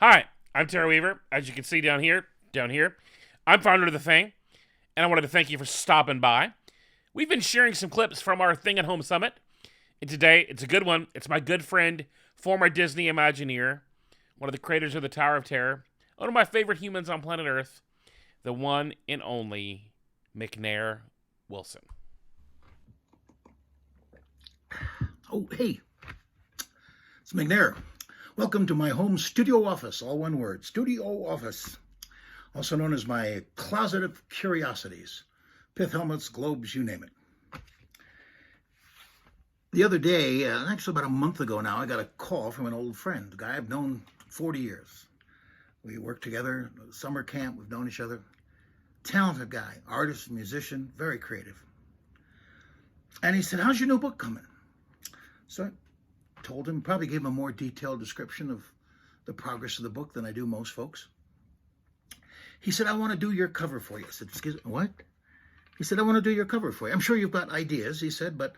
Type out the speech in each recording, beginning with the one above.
Hi, I'm Tara Weaver. As you can see down here, I'm founder of The Thing, and I wanted to thank you for stopping by. We've been sharing some clips from our Thing at Home Summit, and today it's a good one. It's my good friend, former Disney Imagineer, one of the creators of the Tower of Terror, one of my favorite humans on planet Earth, the one and only McNair Wilson. Oh, hey, it's McNair. Welcome to my home studio office, all one word, studio office, also known as my closet of curiosities, pith helmets, globes, you name it. The other day, actually about a month ago now, I got a call from an old friend, a guy I've known 40 years. We worked together, summer camp, we've known each other. Talented guy, artist, musician, very creative. And he said, how's your new book coming? So I told him, probably gave him a more detailed description of the progress of the book than I do most folks. He said, I want to do your cover for you. I said, excuse me, what? He said, I want to do your cover for you. I'm sure you've got ideas, he said, but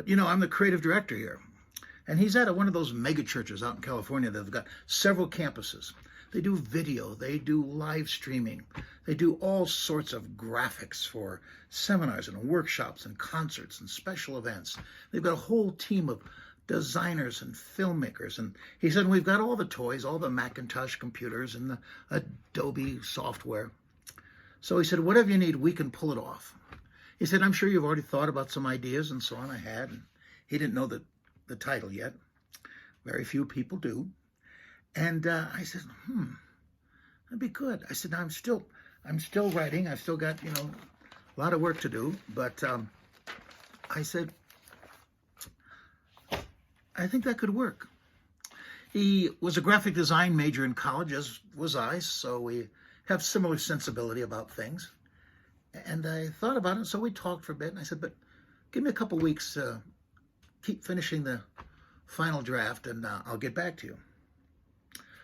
you know, I'm the creative director here. And he's at one of those mega churches out in California that have got several campuses. They do video, they do live streaming, they do all sorts of graphics for seminars and workshops and concerts and special events. They've got a whole team of designers and filmmakers. And he said, we've got all the toys, all the Macintosh computers and the Adobe software. So he said, whatever you need, we can pull it off. He said, I'm sure you've already thought about some ideas and so on. I had. And he didn't know the title yet. Very few people do. And I said, that'd be good. I said, I'm still writing. I've still got, a lot of work to do. But I said, I think that could work. He was a graphic design major in college, as was I, so we have similar sensibility about things. And I thought about it, so we talked for a bit, and I said, but give me a couple weeks to keep finishing the final draft, and I'll get back to you.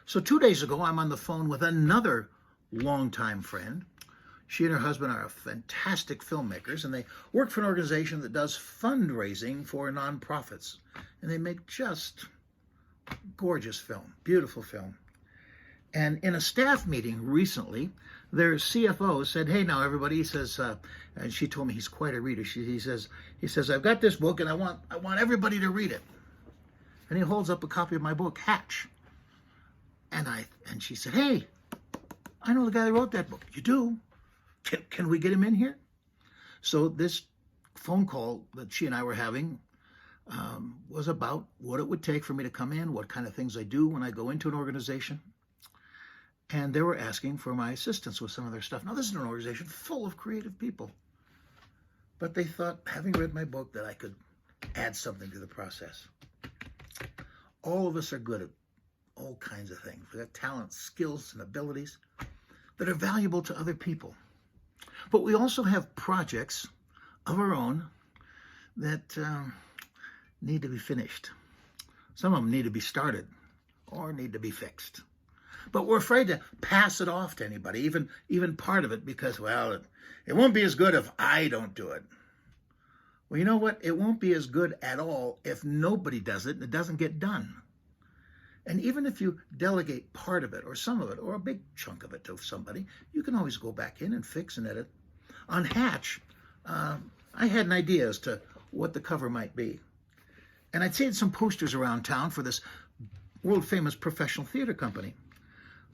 So 2 days ago, I'm on the phone with another longtime friend. She and her husband are fantastic filmmakers, and they work for an organization that does fundraising for nonprofits. And they make just gorgeous film, beautiful film. And in a staff meeting recently, their CFO said, hey, now everybody, he says, and she told me he's quite a reader. He says, I've got this book and I want everybody to read it. And he holds up a copy of my book, Hatch. And she said, hey, I know the guy that wrote that book. You do? Can we get him in here? So this phone call that she and I were having was about what it would take for me to come in, what kind of things I do when I go into an organization. And they were asking for my assistance with some of their stuff. Now, this is an organization full of creative people. But they thought, having read my book, that I could add something to the process. All of us are good at all kinds of things. We've got talents, skills, and abilities that are valuable to other people. But we also have projects of our own that need to be finished. Some of them need to be started or need to be fixed. But we're afraid to pass it off to anybody, even part of it, because, well, it won't be as good if I don't do it. Well, you know what? It won't be as good at all if nobody does it and it doesn't get done. And even if you delegate part of it or some of it or a big chunk of it to somebody, you can always go back in and fix and edit. On Hatch, I had an idea as to what the cover might be. And I'd seen some posters around town for this world-famous professional theater company.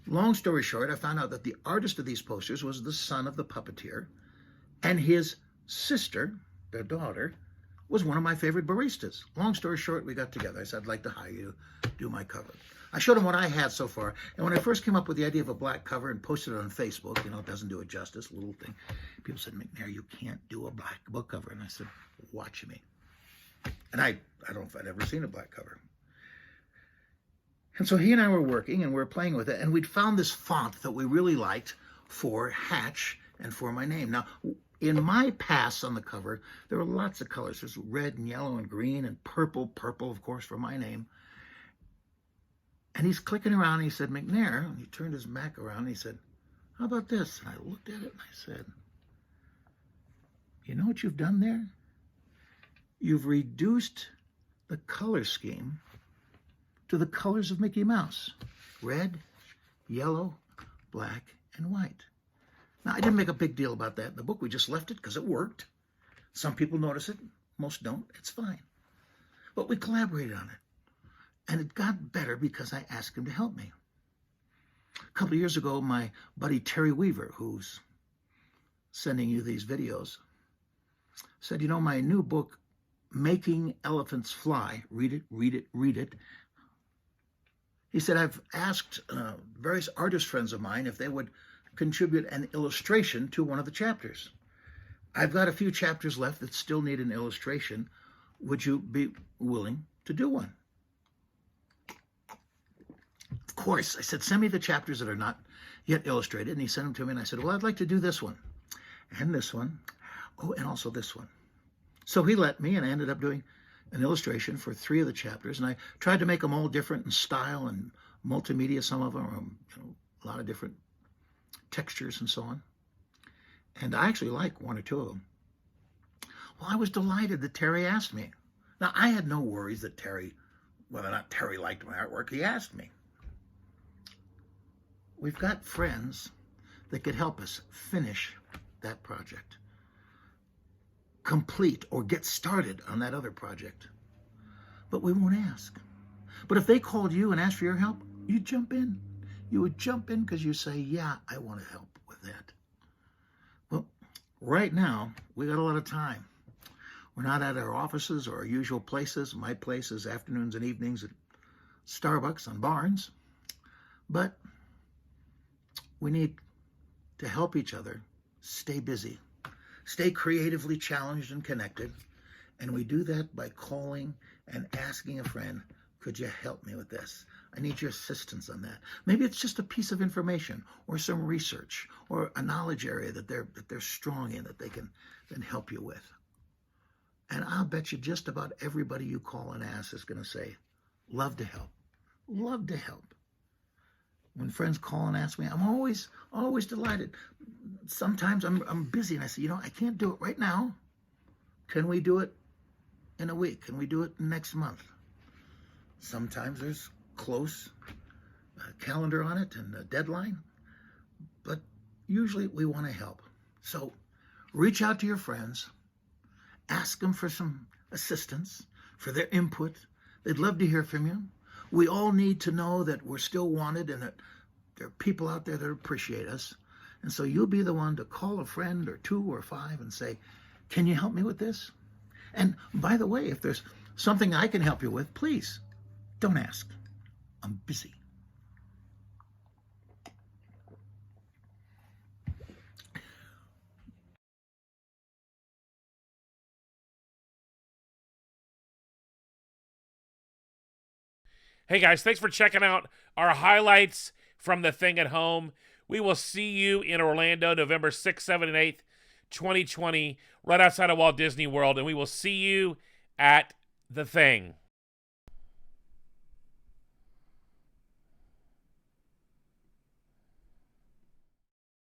Long story short, I found out that the artist of these posters was the son of the puppeteer, and his sister, their daughter, was one of my favorite baristas. Long story short, we got together. I said, I'd like to hire you to do my cover. I showed him what I had so far, and when I first came up with the idea of a black cover and posted it on Facebook, it doesn't do it justice, little thing. People said, McNair, you can't do a black book cover. And I said, watch me. And I don't know if I'd ever seen a black cover. And so he and I were working, and we were playing with it, and we'd found this font that we really liked for Hatch and for my name. Now, in my pass on the cover, there were lots of colors. There's red and yellow and green and purple, of course, for my name. And he's clicking around, and he said, McNair, and he turned his Mac around, and he said, how about this? And I looked at it, and I said, you know what you've done there? You've reduced the color scheme to the colors of Mickey Mouse. Red, yellow, black, and white. Now, I didn't make a big deal about that in the book. We just left it because it worked. Some people notice it, most don't. It's fine. But we collaborated on it. And it got better because I asked him to help me. A couple of years ago, my buddy Terry Weaver, who's sending you these videos, said, you know, my new book, Making Elephants Fly, read it, read it, read it. He said, I've asked various artist friends of mine if they would contribute an illustration to one of the chapters. I've got a few chapters left that still need an illustration. Would you be willing to do one? Of course, I said, send me the chapters that are not yet illustrated. And he sent them to me, and I said, well, I'd like to do this one, and this one, oh, and also this one. So he let me, and I ended up doing an illustration for 3 of the chapters, and I tried to make them all different in style and multimedia. Some of them are, a lot of different textures and so on. And I actually like 1 or 2 of them. Well, I was delighted that Terry asked me. Now, I had no worries that whether or not Terry liked my artwork. He asked me. We've got friends that could help us finish that project, complete or get started on that other project. But we won't ask. But if they called you and asked for your help, you'd jump in. You would jump in because you say, yeah, I want to help with that. Well, right now, we got a lot of time. We're not at our offices or our usual places. My place is afternoons and evenings at Starbucks on Barnes. But we need to help each other stay busy, stay creatively challenged and connected. And we do that by calling and asking a friend, could you help me with this? I need your assistance on that. Maybe it's just a piece of information or some research or a knowledge area that they're strong in that they can then help you with. And I'll bet you just about everybody you call and ask is going to say, love to help, love to help. When friends call and ask me, I'm always delighted. Sometimes I'm busy and I say, I can't do it right now. Can we do it in a week? Can we do it next month? Sometimes there's close calendar on it and a deadline, but usually we want to help. So reach out to your friends, ask them for some assistance, for their input. They'd love to hear from you. We all need to know that we're still wanted and that there are people out there that appreciate us. And so you'll be the one to call a friend or 2 or 5 and say, can you help me with this? And by the way, if there's something I can help you with, please don't ask. I'm busy. Hey guys, thanks for checking out our highlights from The Thing at Home. We will see you in Orlando November 6th, 7th, and 8th, 2020, right outside of Walt Disney World, and we will see you at The Thing.